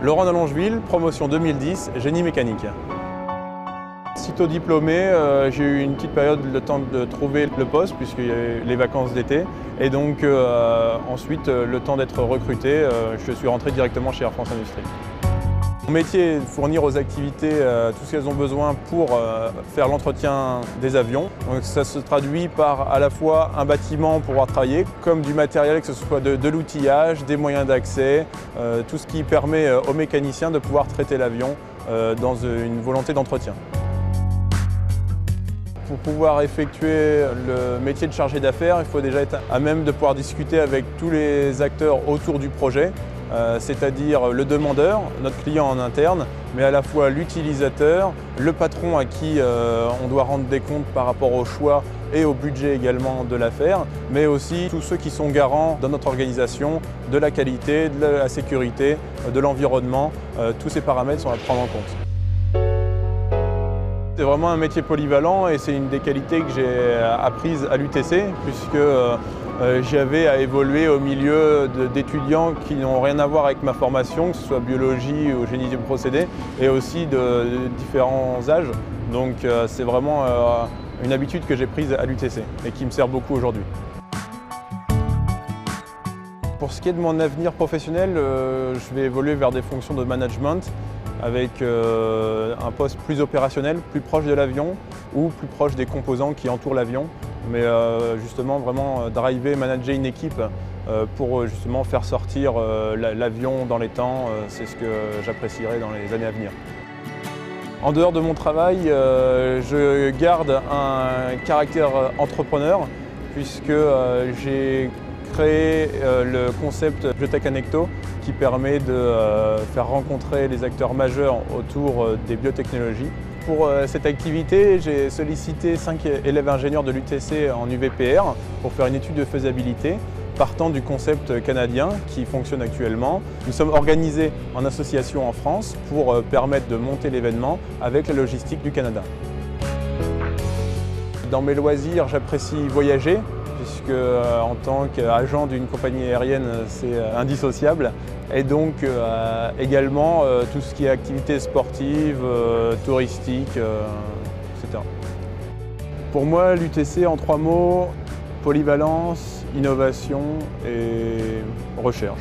Laurent de Longeville, promotion 2010, génie mécanique. Sitôt diplômé, j'ai eu une petite période, le temps de trouver le poste puisqu'il y a eu les vacances d'été. Et donc ensuite, le temps d'être recruté, je suis rentré directement chez Air France Industrie. Mon métier est de fournir aux activités tout ce qu'elles ont besoin pour faire l'entretien des avions. Donc ça se traduit par à la fois un bâtiment pour pouvoir travailler, comme du matériel, que ce soit de l'outillage, des moyens d'accès, tout ce qui permet aux mécaniciens de pouvoir traiter l'avion dans une volonté d'entretien. Pour pouvoir effectuer le métier de chargé d'affaires, il faut déjà être à même de pouvoir discuter avec tous les acteurs autour du projet, c'est-à-dire le demandeur, notre client en interne, mais à la fois l'utilisateur, le patron à qui on doit rendre des comptes par rapport au choix et au budget également de l'affaire, mais aussi tous ceux qui sont garants dans notre organisation de la qualité, de la sécurité, de l'environnement. Tous ces paramètres sont à prendre en compte. C'est vraiment un métier polyvalent et c'est une des qualités que j'ai apprises à l'UTC puisque j'avais à évoluer au milieu d'étudiants qui n'ont rien à voir avec ma formation, que ce soit biologie ou génie des procédés, et aussi de différents âges. Donc c'est vraiment une habitude que j'ai prise à l'UTC et qui me sert beaucoup aujourd'hui. Pour ce qui est de mon avenir professionnel, je vais évoluer vers des fonctions de management avec un poste plus opérationnel, plus proche de l'avion ou plus proche des composants qui entourent l'avion. Mais justement vraiment driver, manager une équipe pour justement faire sortir l'avion dans les temps, c'est ce que j'apprécierais dans les années à venir. En dehors de mon travail, je garde un caractère entrepreneur puisque j'ai créé le concept Biotech Annecto qui permet de faire rencontrer les acteurs majeurs autour des biotechnologies. Pour cette activité, j'ai sollicité 5 élèves ingénieurs de l'UTC en UVPR pour faire une étude de faisabilité partant du concept canadien qui fonctionne actuellement. Nous sommes organisés en association en France pour permettre de monter l'événement avec la logistique du Canada. Dans mes loisirs, j'apprécie voyager puisque en tant qu'agent d'une compagnie aérienne, c'est indissociable. Et donc également tout ce qui est activités sportives, touristiques, etc. Pour moi, l'UTC en 3 mots, polyvalence, innovation et recherche.